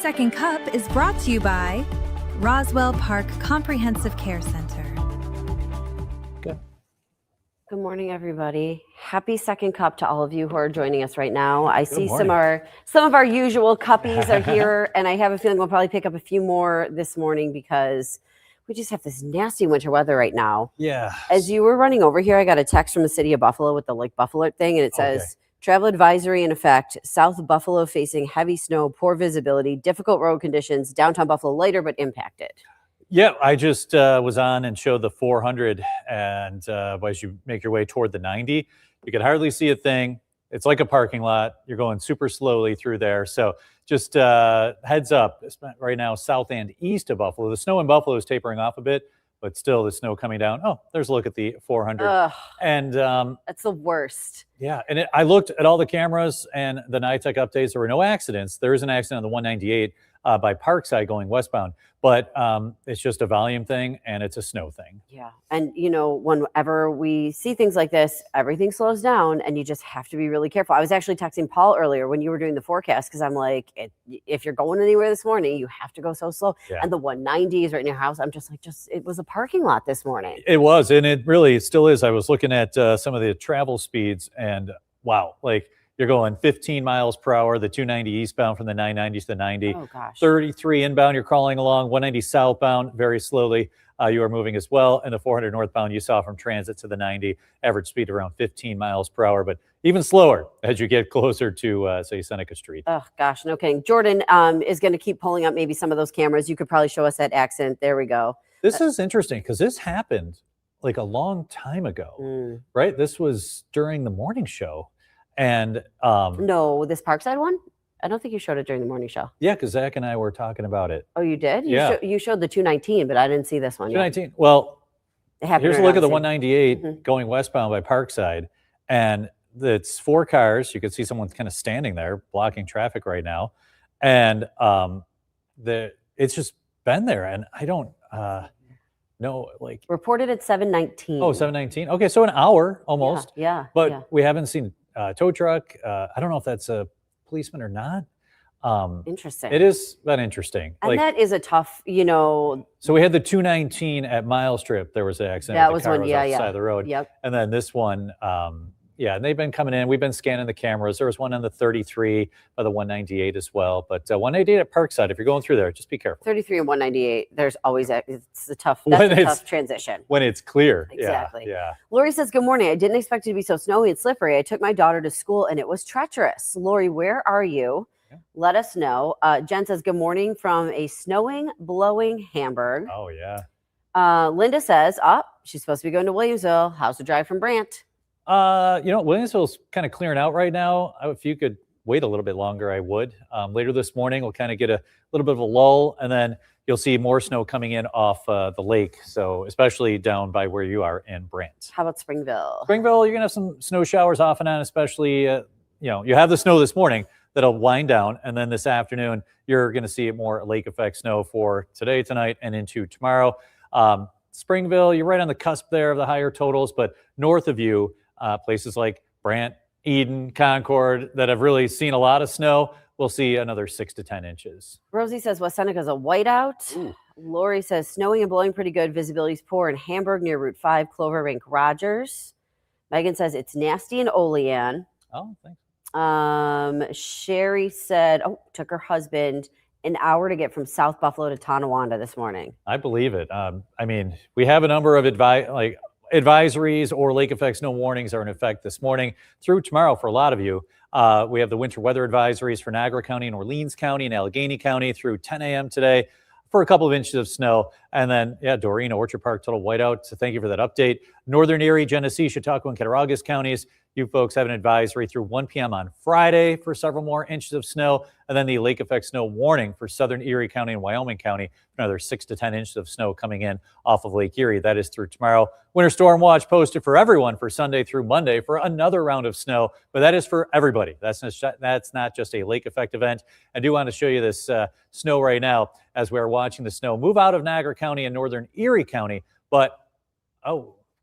Second Cup is brought to you by Roswell Park Comprehensive Care Center. Good morning, everybody. Happy Second Cup to all of you who are joining us right now. I see some of our usual cuppies are here, and I have a feeling we'll probably pick up a few more this morning because we just have this nasty winter weather right now. Yeah. As you were running over here, I got a text from the city of Buffalo with the Buffalo thing, and it says, travel advisory in effect, South Buffalo facing heavy snow, poor visibility, difficult road conditions, downtown Buffalo lighter but impacted. Yeah, I just was on and showed the 400, and as you make your way toward the 90, you can hardly see a thing. It's like a parking lot. You're going super slowly through there. So just heads up, right now, south and east of Buffalo. The snow in Buffalo is tapering off a bit, but still the snow coming down. Oh, there's a look at the 400. Ugh, and that's the worst. Yeah, and I looked at all the cameras and the NITEC updates. There were no accidents. There is an accident on the 198 by Parkside going westbound, but it's just a volume thing and it's a snow thing. Yeah. And, whenever we see things like this, everything slows down and you just have to be really careful. I was actually texting Paul earlier when you were doing the forecast because I'm like, if you're going anywhere this morning, you have to go so slow. Yeah. And the 190 is right in your house. I'm just like, it was a parking lot this morning. It was, and it really still is. I was looking at some of the travel speeds and wow, you're going 15 miles per hour, the 290 eastbound from the 990 to the 90. Oh, gosh. 33 inbound, you're crawling along. 190 southbound, very slowly. You are moving as well. And the 400 northbound, you saw from transit to the 90, average speed around 15 miles per hour, but even slower as you get closer to, say, Seneca Street. Oh, gosh, no kidding. Jordan is going to keep pulling up maybe some of those cameras. You could probably show us that accident. There we go. This is interesting because this happened like a long time ago, right? This was during the morning show. And no, this Parkside one? I don't think you showed it during the morning show. Yeah, because Zach and I were talking about it. Oh, you did? Yeah. You showed the 219, but I didn't see this one 219. Yet. Well, here's a look at the 198 Mm-hmm. going westbound by Parkside. And it's 4 cars. You can see someone kind of standing there blocking traffic right now. And it's just been there. And I don't know, reported at 7:19. Oh, 7:19. Okay, so an hour almost. Yeah. But we haven't seen tow truck. I don't know if that's a policeman or not. Interesting. It is that interesting. And that is a tough, So we had the 219 at Mile Strip. There was an accident. That was one, off the side of the road. Yep. And then this one, and they've been coming in. We've been scanning the cameras. There was one on the 33 by the 198 as well. But 198 at Parkside, if you're going through there, just be careful. 33 and 198, there's always it's a tough transition. When it's clear. Exactly. Yeah. Lori says, good morning. I didn't expect it to be so snowy and slippery. I took my daughter to school and it was treacherous. Lori, where are you? Yeah. Let us know. Jen says, good morning from a snowing, blowing Hamburg. Oh, yeah. Linda says, she's supposed to be going to Williamsville. How's the drive from Brant? Williamsville's kind of clearing out right now. If you could wait a little bit longer, I would. Later this morning, we'll kind of get a little bit of a lull, and then you'll see more snow coming in off the lake. So especially down by where you are in Brant. How about Springville? Springville, you're going to have some snow showers off and on, especially, you have the snow this morning that'll wind down. And then this afternoon, you're going to see more lake effect snow for today, tonight, and into tomorrow. Springville, you're right on the cusp there of the higher totals, but north of you, places like Brant, Eden, Concord that have really seen a lot of snow, we'll see another 6 to 10 inches. Rosie says West Seneca's a whiteout. Ooh. Lori says snowing and blowing pretty good. Visibility's poor in Hamburg near Route 5, Clover Rink, Rogers. Megan says it's nasty in Olean. Oh, thanks. Sherry said, took her husband an hour to get from South Buffalo to Tonawanda this morning. I believe it. We have a number of advisories or lake effect snow warnings are in effect this morning through tomorrow for a lot of you. We have the winter weather advisories for Niagara County and Orleans County and Allegheny County through 10 a.m. today for a couple of inches of snow. And then, Doreen, Orchard Park, total whiteout. So thank you for that update. Northern Erie, Genesee, Chautauqua, and Cattaraugus counties. You folks have an advisory through 1 p.m. on Friday for several more inches of snow. And then the lake effect snow warning for Southern Erie County and Wyoming County, another 6 to 10 inches of snow coming in off of Lake Erie. That is through tomorrow. Winter storm watch posted for everyone for Sunday through Monday for another round of snow, but that is for everybody. That's not just a lake effect event. I do want to show you this snow right now as we're watching the snow move out of Niagara County and Northern Erie County. But,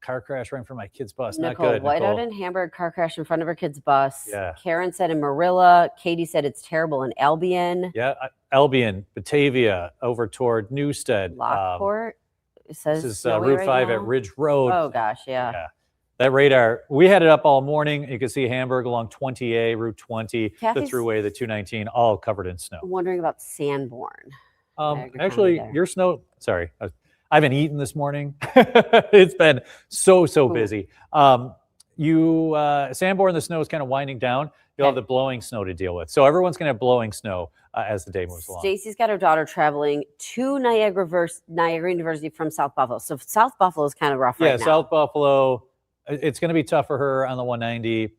car crash right in front of my kid's bus. Nicole, Not good. whiteout Nicole. in Hamburg, car crash in front of her kid's bus. Yeah. Karen said in Marilla. Katie said it's terrible in Albion. Yeah, Albion, Batavia, over toward Newstead. Lockport. It says This is snowy Route right 5 now. at Ridge Road. Oh gosh, yeah. Yeah. That radar, we had it up all morning. You can see Hamburg along 20A, Route 20, the Kathy's- Thruway, the 219, all covered in snow. I'm wondering about Sanborn. Niagara County Actually, there. your snow, sorry, I haven't eaten this morning. It's been so Ooh. busy. Sanborn, the snow is kind of winding down. You'll have Okay. the blowing snow to deal with. So everyone's going to have blowing snow as the day moves along. Stacy's got her daughter traveling to Niagara University from South Buffalo. So South Buffalo is kind of rough Yeah, right now. South Buffalo, it's going to be tough for her on the 190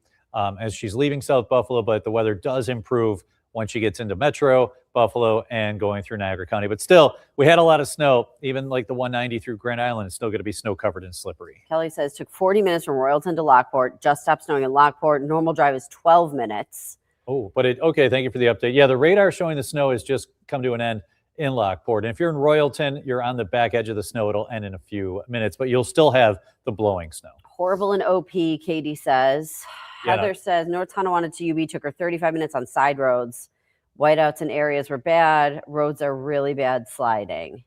as she's leaving South Buffalo, but the weather does improve once she gets into Metro Buffalo and going through Niagara County. But still, we had a lot of snow, even like the 190 through Grand Island. It's still going to be snow covered and slippery. Kelly says took 40 minutes from Royalton to Lockport. Just stopped snowing in Lockport. Normal drive is 12 minutes. Oh, but okay, thank you for the update. Yeah, the radar showing the snow has just come to an end in Lockport. And if you're in Royalton, you're on the back edge of the snow. It'll end in a few minutes, but you'll still have the blowing snow. Horrible in OP, Katie says. Yeah, Heather says North Tonawanda to UB took her 35 minutes on side roads. Whiteouts in areas were bad. Roads are really bad sliding.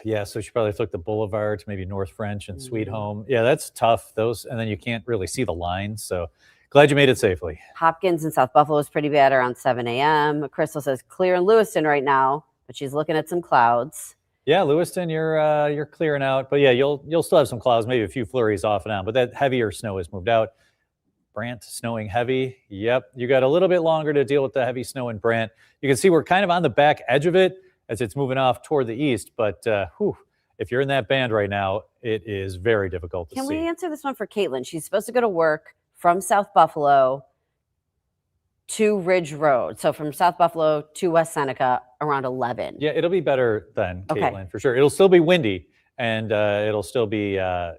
Yeah, so she probably took the boulevard to maybe North French and Sweet Mhm. Home. Yeah, that's tough. Those, and then you can't really see the lines. So glad you made it safely. Hopkins in South Buffalo is pretty bad around 7 a.m. Crystal says clear in Lewiston right now, but she's looking at some clouds. Yeah, Lewiston, you're clearing out, but yeah, you'll still have some clouds, maybe a few flurries off and on, but that heavier snow has moved out. Brant snowing heavy. Yep, you got a little bit longer to deal with the heavy snow in Brant. You can see we're kind of on the back edge of it as it's moving off toward the east, but if you're in that band right now, it is very difficult to Can see. we answer this one for Caitlin? She's supposed to go to work from South Buffalo to Ridge Road. So from South Buffalo to West Seneca around 11. Yeah, it'll be better then, Okay. Caitlin, for sure. It'll still be windy, and it'll still be,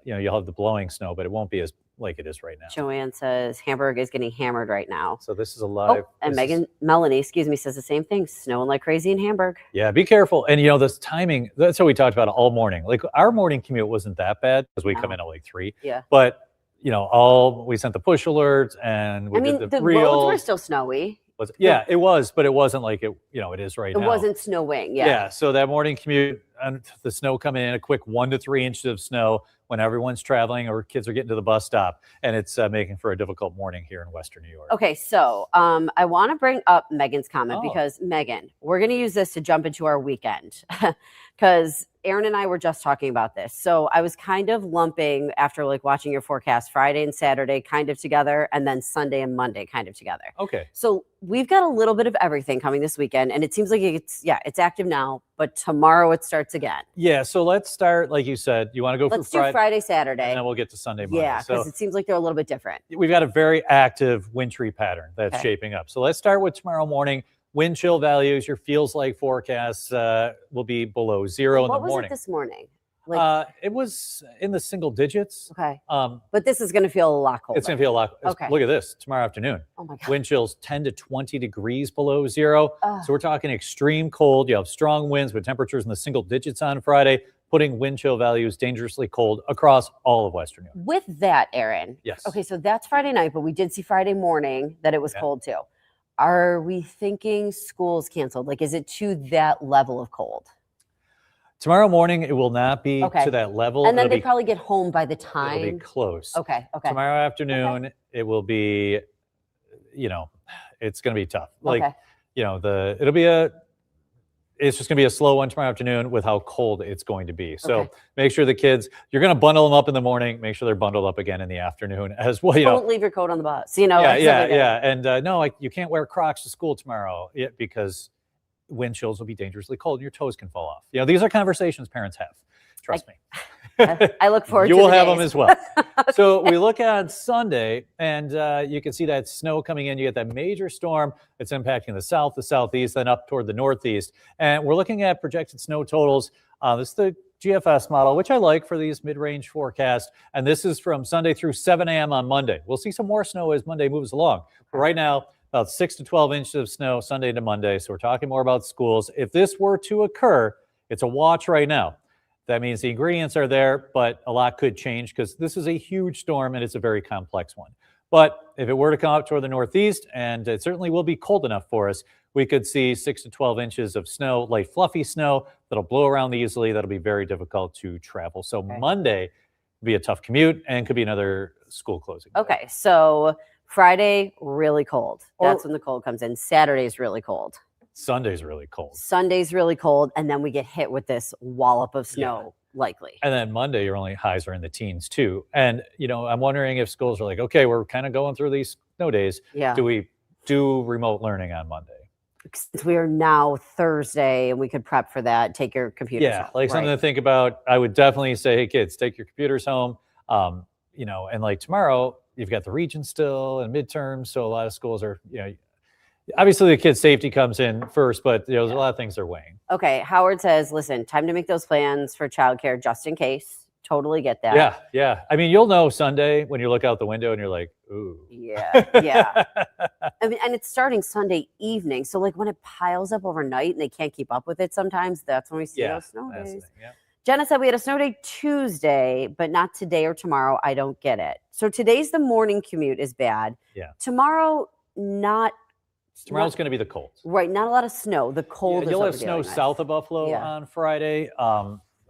you'll have the blowing snow, but it won't be as like it is right now. Joanne says Hamburg is getting hammered right now. So this is a live. Oh, and this is- Melanie, says the same thing. Snowing like crazy in Hamburg. Yeah, be careful. And this timing, that's what we talked about all morning. Like our morning commute wasn't that bad because we come No. in at like 3. Yeah. But we sent the push alerts and we I mean, did the the roads real. were still snowy. Yeah, it was, but it wasn't like it is right It now. wasn't snowing. Yeah. Yeah. So that morning commute and the snow coming in, a quick 1 to 3 inches of snow when everyone's traveling or kids are getting to the bus stop, and it's making for a difficult morning here in Western New York. Okay, so I want to bring up Megan's comment Oh. because Megan, we're going to use this to jump into our weekend because Aaron and I were just talking about this. So I was kind of lumping after like watching your forecast Friday and Saturday kind of together, and then Sunday and Monday kind of together. Okay. So we've got a little bit of everything coming this weekend, and it seems like it's active now, but tomorrow it starts again. Yeah. So let's start, like you said, you want to go Let's for do Friday, Friday, and Saturday. then we'll get to Sunday, Monday. Yeah, because So it seems like they're a little bit different. we've got a very active wintry pattern that's Okay. shaping up. So let's start with tomorrow morning. Wind chill values, your feels like forecasts will be below 0 in What the was morning. it this morning? Like, It was in the single digits. okay, Um, but this is going to feel a lot colder. it's going to feel a lot. Okay. Look at this tomorrow afternoon. Oh my god. Wind chills 10 to 20 degrees below 0. Ugh. So we're talking extreme cold. You have strong winds with temperatures in the single digits on Friday, putting wind chill values dangerously cold across all of Western Europe. With that, Aaron. Yes. Okay, so that's Friday night, but we did see Friday morning that it was Yeah. cold too. Are we thinking school's canceled? Like, is it to that level of cold? Tomorrow morning, it will not be Okay. to that level. And then It'll they be, probably get home by the it'll time. be close. Okay. Tomorrow afternoon, it will be, it's going to be tough. Like, Okay. It's just going to be a slow one tomorrow afternoon with how cold it's going to be. So Okay. make sure the kids, you're going to bundle them up in the morning. Make sure they're bundled up again in the afternoon as well. Don't leave your coat on the bus. Yeah, like stuff yeah, like that. yeah. And no, you can't wear Crocs to school tomorrow because wind chills will be dangerously cold and your toes can fall off. These are conversations parents have. Trust me. I look forward You to will the have them days. as well. So we look at Sunday, and you can see that snow coming in. You get that major storm that's impacting the south, the southeast, then up toward the northeast. And we're looking at projected snow totals. This is the GFS model, which I like for these mid-range forecasts. And this is from Sunday through 7 a.m. on Monday. We'll see some more snow as Monday moves along. But right now, about 6 to 12 inches of snow Sunday to Monday. So we're talking more about schools. If this were to occur, it's a watch right now. That means the ingredients are there, but a lot could change because this is a huge storm and it's a very complex one. But if it were to come up toward the northeast, and it certainly will be cold enough for us, we could see 6 to 12 inches of snow, light fluffy snow that'll blow around easily. That'll be very difficult to travel. So Monday will be a tough commute and could be another school closing day. Okay, so Friday, really cold. That's when the cold comes in. Saturday's really cold. Sunday's really cold. Sunday's really cold, and then we get hit with this wallop of snow, likely. And then Monday, your only highs are in the teens too. And, I'm wondering if schools are like, okay, we're kind of going through these snow days. Yeah. Do we do remote learning on Monday? Since we are now Thursday, and we could prep for that, take your computers Yeah, home. like something to think about. I would definitely say, hey, kids, take your computers home. And like tomorrow, you've got the region still and midterms. So a lot of schools are, obviously the kids' safety comes in first, but there's a lot of things they're weighing. Okay, Howard says, listen, time to make those plans for childcare just in case. Totally get that. Yeah. I mean, you'll know Sunday when you look out the window and you're like, ooh. Yeah. I mean, and it's starting Sunday evening. So like when it piles up overnight and they can't keep up with it sometimes, that's when we see those snow that's the days. thing, yeah. Jenna said we had a snow day Tuesday, but not today or tomorrow. I don't get it. So today's the morning commute is bad. Yeah. Tomorrow, not. Tomorrow's going to be the cold. Right. Not a lot of snow. The cold is You'll what have we're snow dealing with. south of Buffalo on Friday.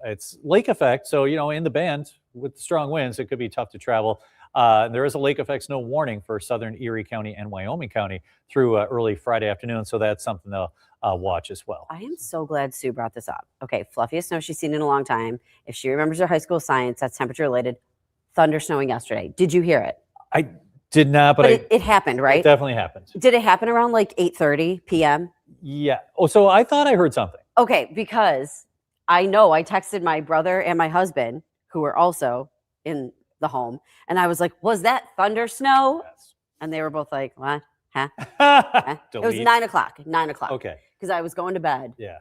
It's lake effect. So, in the band with strong winds, it could be tough to travel. There is a lake effect snow warning for southern Erie County and Wyoming County through early Friday afternoon. So that's something to watch as well. I am so glad Sue brought this up. Okay, fluffiest snow she's seen in a long time. If she remembers her high school science, that's temperature related. Thunder snowing yesterday. Did you hear it? I did not, but it happened, right? It definitely happened. Did it happen around like 8:30 p.m.? Yeah. Oh, so I thought I heard something. Okay, because I know I texted my brother and my husband, who were also in the home, and I was like, was that thunder snow? Yes. And they were both like, what? Huh? It was Delete. 9 o'clock. 9 o'clock. Okay. Because I was going to bed. Yeah.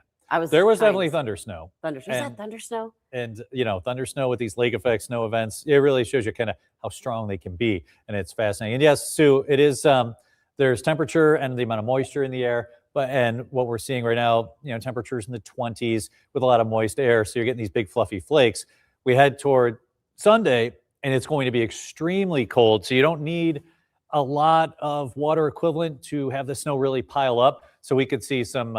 There was trying definitely to- thunder snow. Thunder. Was that thunder snow? And, thunder snow with these lake effect snow events, it really shows you kind of how strong they can be. And it's fascinating. And yes, Sue, it is, there's temperature and the amount of moisture in the air. And what we're seeing right now, temperatures in the 20s with a lot of moist air. So you're getting these big fluffy flakes. We head toward Sunday and it's going to be extremely cold. So you don't need a lot of water equivalent to have the snow really pile up. So we could see some,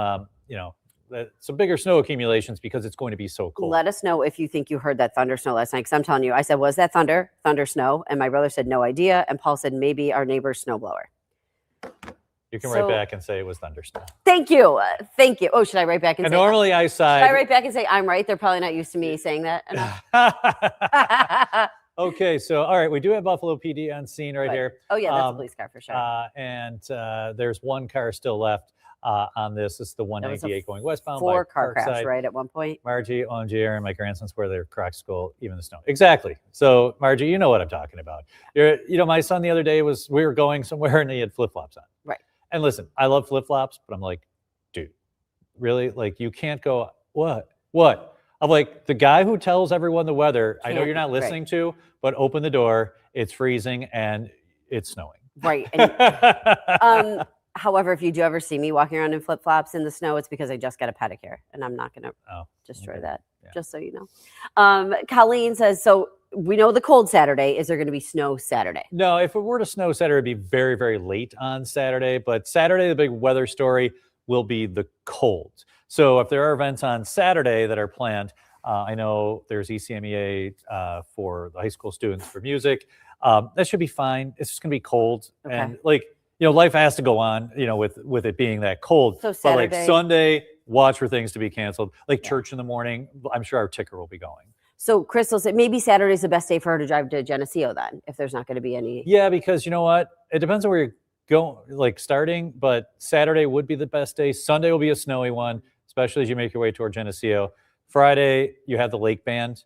some bigger snow accumulations because it's going to be so cold. Let us know if you think you heard that thunder snow last night. Because I'm telling you, I said, was that thunder snow? And my brother said, no idea. And Paul said, maybe our neighbor's snowblower. You can write back and say it was thunder snow. Thank you. Thank you. Oh, should I write back and say? Normally I side. Should I write back and say I'm right? They're probably not used to me saying that enough. Okay, so all right, we do have Buffalo PD on scene right here. Oh yeah, that's a police car for sure. And there's one car still left on this. This is the 198 going westbound. 4 car Parkside. crash, right, at one point. Margie, OMG, Aaron, my grandsons wear their Crocs to school, even the snow. Exactly. So Margie, you know what I'm talking about. My son the other day we were going somewhere and he had flip-flops on. Right. And listen, I love flip-flops, but I'm like, dude, really? Like you can't go, what? I'm like, the guy who tells everyone the weather, I know you're not listening to, but open the door, it's freezing and it's snowing. Right. And, however, if you do ever see me walking around in flip-flops in the snow, it's because I just got a pedicure and I'm not going to destroy that, just so you know. Colleen says, so we know the cold Saturday. Is there going to be snow Saturday? No, if it were to snow Saturday, it'd be very, very late on Saturday. But Saturday, the big weather story will be the cold. So if there are events on Saturday that are planned, I know there's ECMEA for the high school students for music. That should be fine. It's just going to be cold. Okay. And life has to go on, with it being that cold. So Saturday. Saturday, But Sunday, watch for things to be canceled. Church in the morning, I'm sure our ticker will be going. So Crystal said maybe Saturday's the best day for her to drive to Geneseo then, if there's not going to be any. Yeah, because you know what? It depends on where you're going, starting, but Saturday would be the best day. Sunday will be a snowy one, especially as you make your way toward Geneseo. Friday, you have the lake band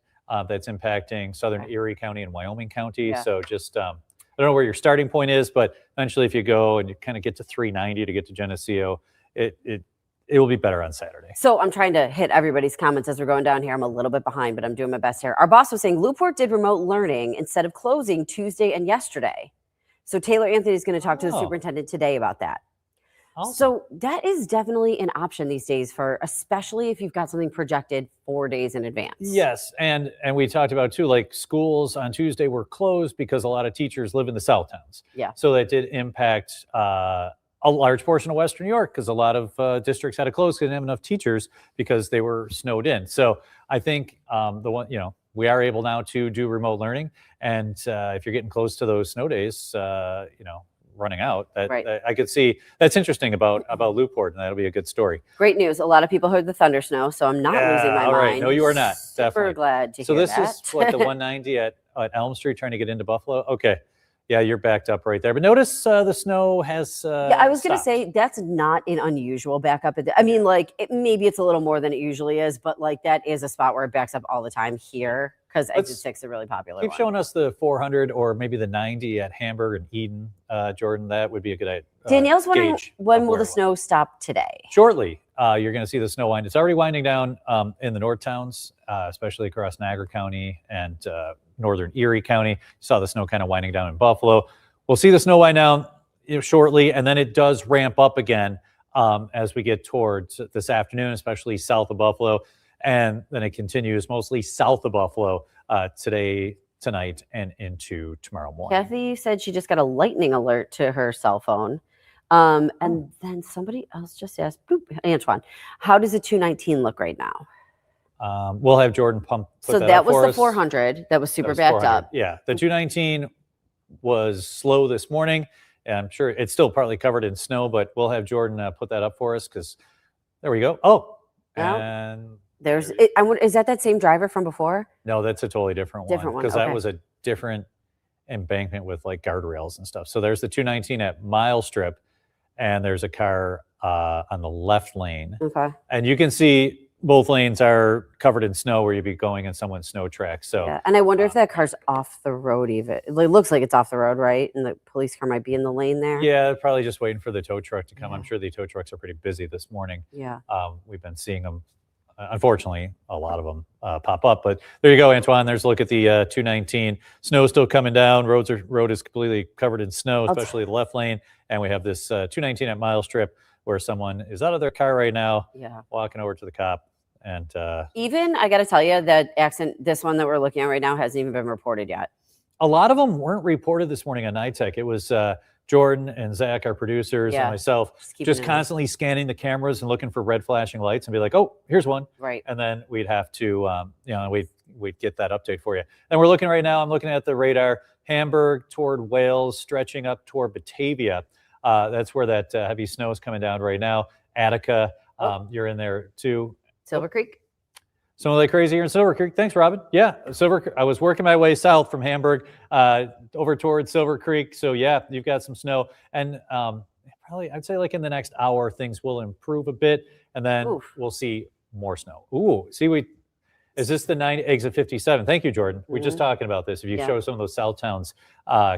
that's impacting southern Erie County and Wyoming County. Yeah. So just, I don't know where your starting point is, but eventually if you go and you kind of get to 390 to get to Geneseo, it will be better on Saturday. So I'm trying to hit everybody's comments as we're going down here. I'm a little bit behind, but I'm doing my best here. Our boss was saying Newport did remote learning instead of closing Tuesday and yesterday. So Taylor Anthony is going to talk to the superintendent today about that. Awesome. So that is definitely an option these days for, especially if you've got something projected 4 days in advance. Yes, and we talked about too, like schools on Tuesday were closed because a lot of teachers live in the South towns. Yeah. So that did impact a large portion of Western New York because a lot of districts had to close because they didn't have enough teachers because they were snowed in. So I think we are able now to do remote learning, and if you're getting close to those snow days, running out, Right. I could see that's interesting about Newport, and that'll be a good story. Great news. A lot of people heard the thunder snow, so I'm not losing my all right. mind. No, you are not. Super Definitely. glad to So hear this that. is what the 190 at Elm Street trying to get into Buffalo. Okay, yeah, you're backed up right there. But notice the snow has. Yeah, I was going to stopped. say that's not an unusual backup. I mean, like maybe it's a little more than it usually is, but like that is a spot where it backs up all the time here because exit 6 is a really popular Keep one. showing us the 400 or maybe the 90 at Hamburg and Eden, Jordan. That would be a good Danielle's wondering gauge when of will where the it was. snow stop today? Shortly, you're going to see the snow wind. It's already winding down in the north towns, especially across Niagara County and northern Erie County. You saw the snow kind of winding down in Buffalo. We'll see the snow wind down shortly, and then it does ramp up again as we get towards this afternoon, especially south of Buffalo. And then it continues mostly south of Buffalo today, tonight, and into tomorrow morning. Kathy said she just got a lightning alert to her cell phone. Oh. And then somebody else just asked, boop, Antoine, how does a 219 look right now? We'll have Jordan put So that that up was for the us. 400 that was That super was backed 400. up. Yeah, the 219 was slow this morning, and I'm sure it's still partly covered in snow, but we'll have Jordan put that up for us because there we go. Oh, Yeah. and There's, is that same driver from before? no, that's a totally different one. Different one, Because okay. that was a different embankment with like guardrails and stuff. So there's the 219 at Mile Strip, and there's a car on the left lane. Okay. And you can see both lanes are covered in snow where you'd be going in someone's snow track. So Yeah. And I wonder if that car's off the road even. It looks like it's off the road, right? And the police car might be in the lane there. yeah, probably just waiting for the tow truck to come. I'm Yeah. sure the tow trucks are pretty busy this morning. Yeah. We've been seeing them. Unfortunately, a lot of them pop up. But there you go, Antoine. There's a look at the 219. Snow still coming down. Road is completely covered in snow, especially the left lane. And we have this 219 at Mile Strip where someone is out of their car right now, Yeah. walking over to the cop. And Even, I got to tell you, that accident, this one that we're looking at right now, hasn't even been reported yet. a lot of them weren't reported this morning on NITEC. It was Jordan and Zach, our producers, Yeah. and myself, keeping just an eye. constantly scanning the cameras and looking for red flashing lights and be like, oh, here's one. Right. And then we'd have to, we'd get that update for you. And we're looking right now, I'm looking at the radar, Hamburg toward Wales, stretching up toward Batavia. That's where that heavy snow is coming down right now. Attica, you're in there too. Silver Creek? Some like crazy here in Silver Creek. Thanks, Robin. Yeah, I was working my way south from Hamburg over towards Silver Creek. So yeah, you've got some snow, and probably I'd say like in the next hour things will improve a bit, and then Oof. we'll see more snow. Ooh, see is this the 9 exit 57? Thank you, Jordan. We're just talking about this. If you Yeah. show some of those South Towns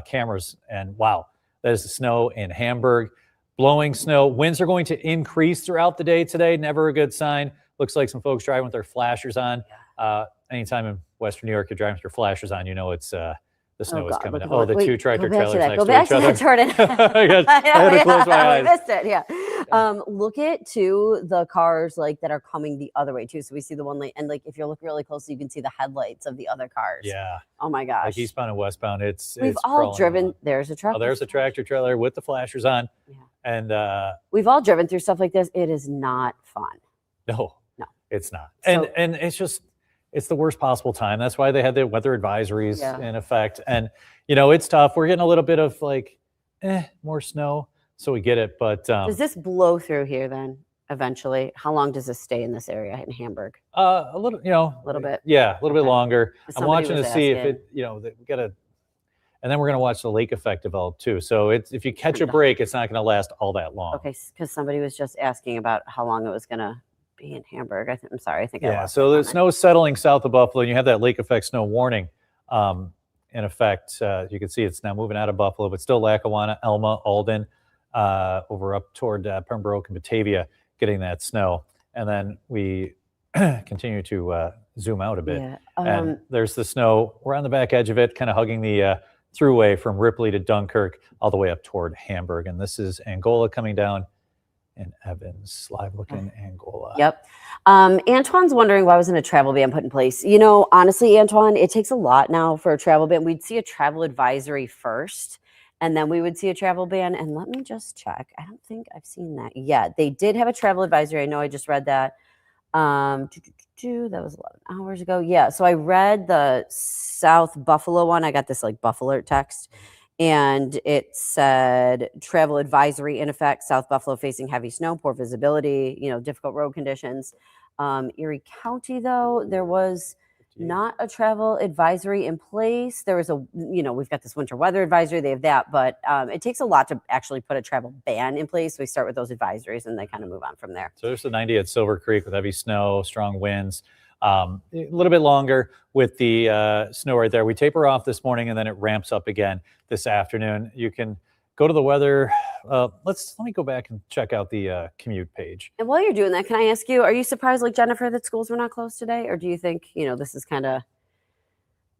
cameras, and wow, that is the snow in Hamburg. Blowing snow. Winds are going to increase throughout the day today. Never a good sign. Looks like some folks driving with their flashers on. Anytime in Western New York you're driving with your flashers on, you know it's the snow is God, coming look down. at Oh, what- the wait, two tractor go back to trailers that. next Go to back each to other. that, Jordan. I had to close my I eyes. missed it. Yeah. Look at too the cars like that are coming the other way too. So we see the one lane, and like if you look really closely, you can see the headlights of the other cars. Yeah, Oh my gosh. like eastbound and westbound. We've it's all crawling driven. along. There's a truck. Oh, there's a tractor trailer with the flashers on, Yeah. and We've all driven through stuff like this. It is not fun. no, No. it's not. So- And it's the worst possible time. That's why they had the weather advisories Yeah. in effect. And it's tough. We're getting a little bit of like, more snow, so we get it. But Does this blow through here then eventually? How long does this stay in this area in Hamburg? a little, A little bit. yeah, a little bit Okay. longer. I'm Somebody watching to was see if asking. it, that we gotta, and then we're gonna watch the lake effect develop too. So if you catch a Yeah. break, it's not gonna last all that long. Okay, because somebody was just asking about how long it was going to be in Hamburg. I'm sorry. I think I Yeah, lost so my the comment. snow is settling south of Buffalo, and you have that lake effect snow warning in effect. You can see it's now moving out of Buffalo, but still Lackawanna, Elma, Alden, over up toward Pembroke and Batavia, getting that snow. And then we continue to zoom out a bit. Yeah. And there's the snow. We're on the back edge of it, kind of hugging the throughway from Ripley to Dunkirk, all the way up toward Hamburg. And this is Angola coming down in Evans, live looking Angola. Yep. Antoine's wondering why wasn't a travel ban put in place? Honestly, Antoine, it takes a lot now for a travel ban. We'd see a travel advisory first, and then we would see a travel ban. And let me just check. I don't think I've seen that yet. They did have a travel advisory. I know I just read that. That was 11 hours ago. Yeah. So I read the South Buffalo one. I got this like Buffalo text, and it said travel advisory in effect. South Buffalo facing heavy snow, poor visibility, difficult road conditions. Erie County, though, there was not a travel advisory in place. There was we've got this winter weather advisory. They have that, but it takes a lot to actually put a travel ban in place. We start with those advisories and they kind of move on from there. So there's the 90 at Silver Creek with heavy snow, strong winds. A little bit longer with the snow right there. We taper off this morning and then it ramps up again this afternoon. You can go to the weather. Let me go back and check out the commute page. And while you're doing that, can I ask you, are you surprised like Jennifer that schools were not closed today? Or do you think, this is kind of...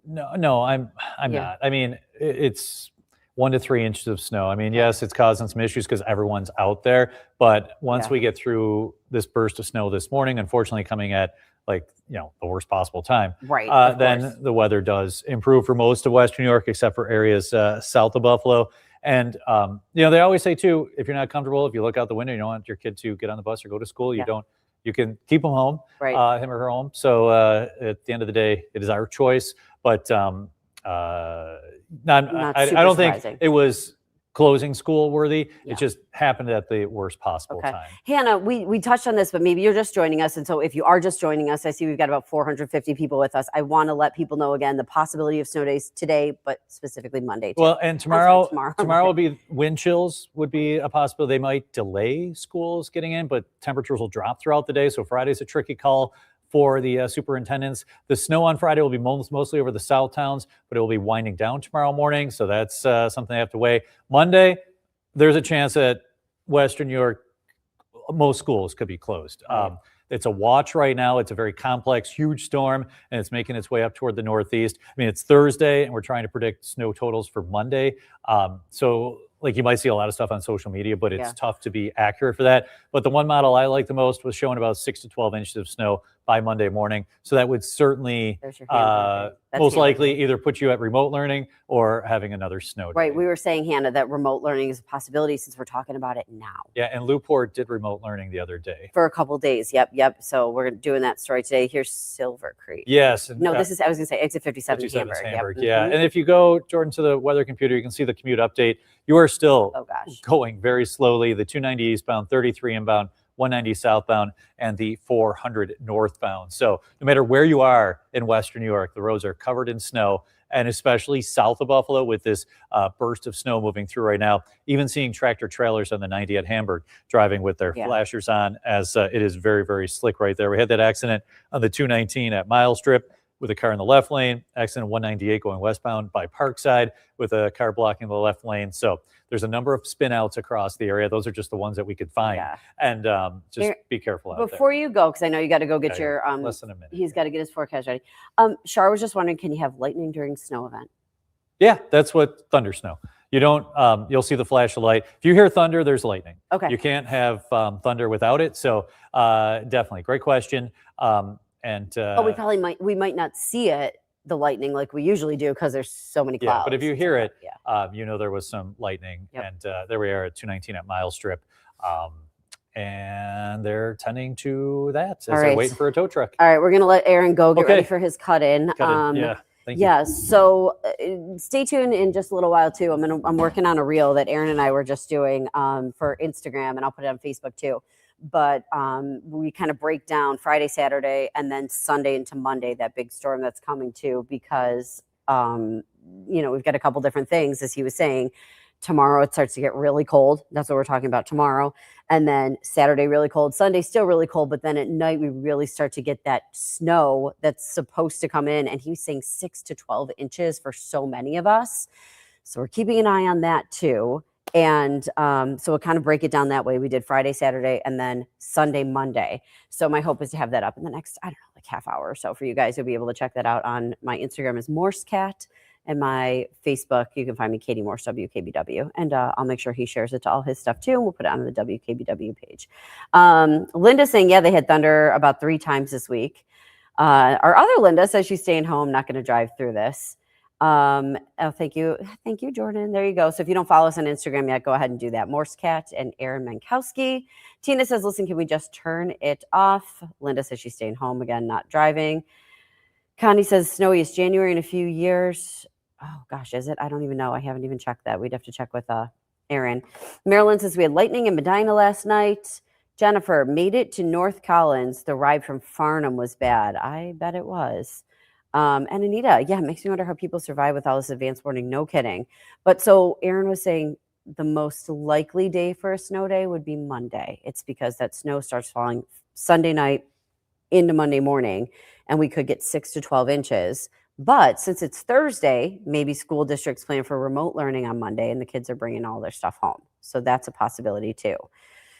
No, I'm not. I mean, it's 1 to 3 inches of snow. I mean, yes, it's causing some issues because everyone's out there. But once we get through this burst of snow this morning, unfortunately coming at the worst possible time, right? Then the weather does improve for most of Western New York, except for areas south of Buffalo. And, they always say too, if you're not comfortable, if you look out the window, you don't want your kid to get on the bus or go to school, you can keep them home, him or her home. So at the end of the day, it is our choice. But I don't think it was closing school worthy. It just happened at the worst possible time. Hannah, we touched on this, but maybe you're just joining us. And so if you are just joining us, I see we've got about 450 people with us. I want to let people know again, the possibility of snow days today, but specifically Monday too. Well, and tomorrow will be wind chills would be a possibility. They might delay schools getting in, but temperatures will drop throughout the day. So Friday's a tricky call for the superintendents. The snow on Friday will be mostly over the south towns, but it will be winding down tomorrow morning. So that's something they have to weigh. Monday, there's a chance that Western New York, most schools could be closed. It's a watch right now. It's a very complex, huge storm, and it's making its way up toward the northeast. I mean, it's Thursday, and we're trying to predict snow totals for Monday. So you might see a lot of stuff on social media, but it's tough to be accurate for that. But the one model I like the most was showing about 6 to 12 inches of snow by Monday morning. So that would certainly most likely either put you at remote learning or having another snow day. Right. We were saying, Hannah, that remote learning is a possibility since we're talking about it now. Yeah. And Newport did remote learning the other day. For a couple of days. Yep. So we're doing that story today. Here's Silver Creek. Yes. No, I was going to say exit 57 Hamburg. Yeah. And if you go, Jordan, to the weather computer, you can see the commute update. You are still going very slowly. The 290 eastbound, 33 inbound, 190 southbound, and the 400 northbound. So no matter where you are in Western New York, the roads are covered in snow, and especially south of Buffalo with this burst of snow moving through right now. Even seeing tractor trailers on the 90 at Hamburg driving with their flashers on, as it is very, very slick right there. We had that accident on the 219 at Mile Strip with a car in the left lane, accident 198 going westbound by Parkside with a car blocking the left lane. So there's a number of spin outs across the area. Those are just the ones that we could find. And just be careful out there. Before you go, because I know you got to go get your... less than a minute. He's got to get his forecast ready. Shar was just wondering, can you have lightning during snow event? Yeah, that's what thunder snow. You don't, you'll see the flash of light. If you hear thunder, there's lightning. Okay. You can't have thunder without it. So definitely, great question. We might not see it, the lightning, like we usually do, because there's so many clouds. Yeah, but if you hear it, there was some lightning. And there we are at 219 at Mile Strip. And they're tending to that as they're waiting for a tow truck. All right, we're going to let Aaron go get ready for his cut-in. Thank you. So stay tuned in just a little while too. I'm working on a reel that Aaron and I were just doing for Instagram, and I'll put it on Facebook too. But we kind of break down Friday, Saturday, and then Sunday into Monday, that big storm that's coming too, because, we've got a couple different things, as he was saying. Tomorrow, it starts to get really cold. That's what we're talking about tomorrow. And then Saturday, really cold. Sunday, still really cold. But then at night, we really start to get that snow that's supposed to come in. And he was saying 6 to 12 inches for so many of us. So we're keeping an eye on that too. And so we'll kind of break it down that way. We did Friday, Saturday, and then Sunday, Monday. So my hope is to have that up in the next, half hour or so for you guys. You'll be able to check that out on my Instagram is MorseCat. And my Facebook, you can find me, Katie Morse, WKBW. And I'll make sure he shares it to all his stuff too. And we'll put it on the WKBW page. Linda saying, yeah, they had thunder about 3 times this week. Our other Linda says she's staying home, not going to drive through this. Oh, thank you. Thank you, Jordan. There you go. So if you don't follow us on Instagram yet, go ahead and do that. Morse Cat and Aaron Mankowski. Tina says, listen, can we just turn it off? Linda says she's staying home again, not driving. Connie says, snowiest January in a few years. Oh, gosh, is it? I don't even know. I haven't even checked that. We'd have to check with Aaron. Marilyn says, we had lightning in Medina last night. Jennifer, made it to North Collins. The ride from Farnham was bad. I bet it was. And Anita, yeah, it makes me wonder how people survive with all this advance warning. No kidding. But so Aaron was saying the most likely day for a snow day would be Monday. It's because that snow starts falling Sunday night into Monday morning, and we could get 6 to 12 inches. But since it's Thursday, maybe school districts plan for remote learning on Monday, and the kids are bringing all their stuff home. So that's a possibility too.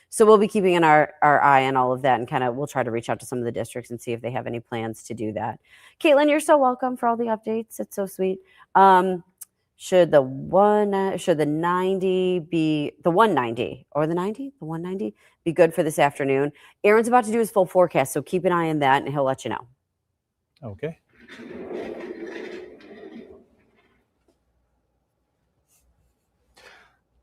So we'll be keeping our eye on all of that, and kind of we'll try to reach out to some of the districts and see if they have any plans to do that. Caitlin, you're so welcome for all the updates. It's so sweet. Should the 190 be the 190 or the 90? The 190 be good for this afternoon? Aaron's about to do his full forecast, so keep an eye on that, and he'll let you know. Okay.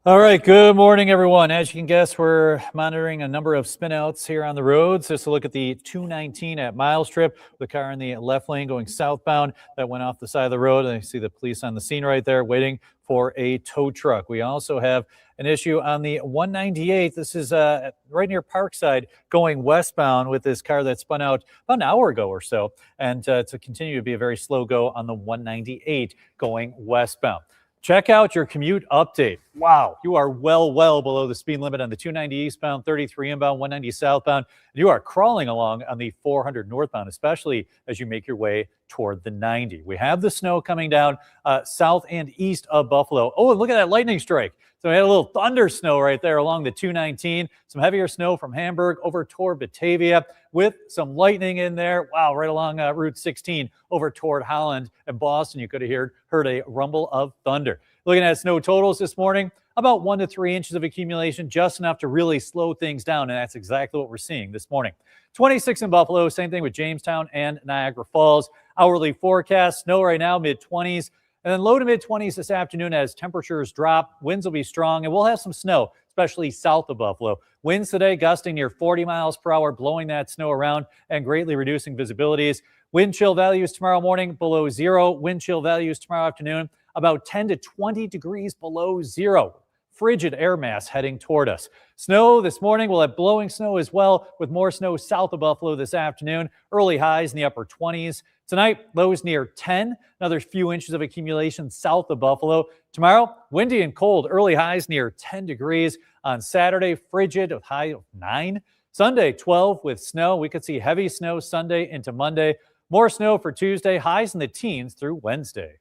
All right, good morning, everyone. As you can guess, we're monitoring a number of spinouts here on the roads. Just a look at the 219 at Miles Trip, the car in the left lane going southbound that went off the side of the road. And you see the police on the scene right there waiting for a tow truck. We also have an issue on the 198. This is right near Parkside going westbound with this car that spun out about an hour ago or so. And to continue to be a very slow go on the 198 going westbound. Check out your commute update. Wow, you are well below the speed limit on the 290 eastbound, 33 inbound, 190 southbound. You are crawling along on the 400 northbound, especially as you make your way toward the 90. We have the snow coming down south and east of Buffalo. Oh, and look at that lightning strike. So we had a little thunder snow right there along the 219. Some heavier snow from Hamburg over toward Batavia with some lightning in there. Wow, right along Route 16 over toward Holland and Boston. You could have heard a rumble of thunder. Looking at snow totals this morning, about 1 to 3 inches of accumulation, just enough to really slow things down. And that's exactly what we're seeing this morning. 26 in Buffalo, same thing with Jamestown and Niagara Falls. Hourly forecast, snow right now, mid-20s. And then low to mid-20s this afternoon as temperatures drop. Winds will be strong, and we'll have some snow, especially south of Buffalo. Winds today gusting near 40 miles per hour, blowing that snow around and greatly reducing visibilities. Wind chill values tomorrow morning below 0. Wind chill values tomorrow afternoon about 10 to 20 degrees below 0. Frigid air mass heading toward us. Snow this morning. We'll have blowing snow as well, with more snow south of Buffalo this afternoon. Early highs in the upper 20s. Tonight, lows near 10. Another few inches of accumulation south of Buffalo. Tomorrow, windy and cold. Early highs near 10 degrees. On Saturday, frigid, a high of 9. Sunday, 12 with snow. We could see heavy snow Sunday into Monday. More snow for Tuesday. Highs in the teens through Wednesday.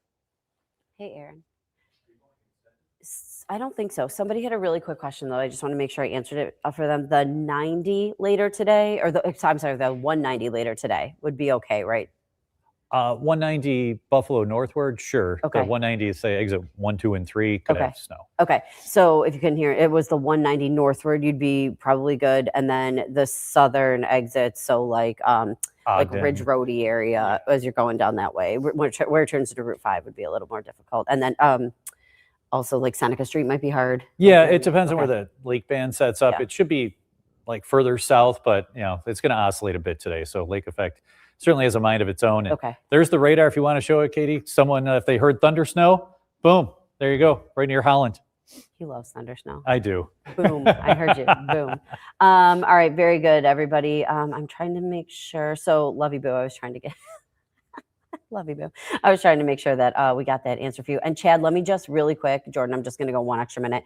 Hey, Aaron. I don't think so. Somebody had a really quick question, though. I just want to make sure I answered it for them. The 90 later today, or the 190 later today would be okay, right? 190 Buffalo northward, sure. Okay. The 190, say exit 1, 2, and 3 could have snow. Okay. So if you couldn't hear, it was the 190 northward, you'd be probably good. And then the southern exits, so like Ridge Roady area, as you're going down that way, where it turns to Route 5 would be a little more difficult. And then also like Seneca Street might be hard. Yeah, it depends on where the lake band sets up. Yeah. It should be like further south, but it's going to oscillate a bit today. So lake effect certainly has a mind of its own. And there's the radar if you want to show it, Katie. Someone, if they heard thunder snow, boom, there you go, right near Holland. He loves thunder snow. I do. Boom, I heard you. Boom. All right, very good, everybody. I'm trying to make sure. So, Lovey Boo, I was trying to get. Love you, Boo. I was trying to make sure that we got that answer for you. And Chad, let me just really quick, Jordan, I'm just going to go 1 extra minute.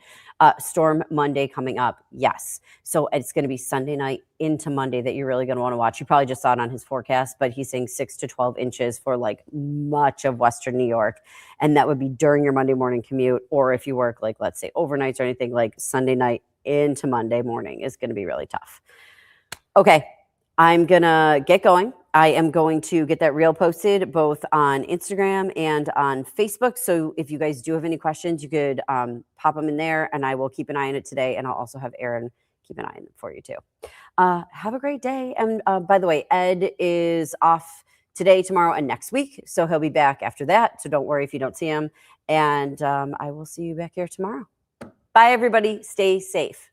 Storm Monday coming up. Yes. So it's going to be Sunday night into Monday that you're really going to want to watch. You probably just saw it on his forecast, but he's saying 6 to 12 inches for like much of Western New York. And that would be during your Monday morning commute, or if you work like, let's say overnights or anything, like Sunday night into Monday morning is going to be really tough. Okay. I'm going to get going. I am going to get that reel posted both on Instagram and on Facebook. So if you guys do have any questions, you could pop them in there, and I will keep an eye on it today. And I'll also have Aaron keep an eye on it for you too. Have a great day. And by the way, Ed is off today, tomorrow, and next week. So he'll be back after that. So don't worry if you don't see him. And I will see you back here tomorrow. Bye, everybody. Stay safe.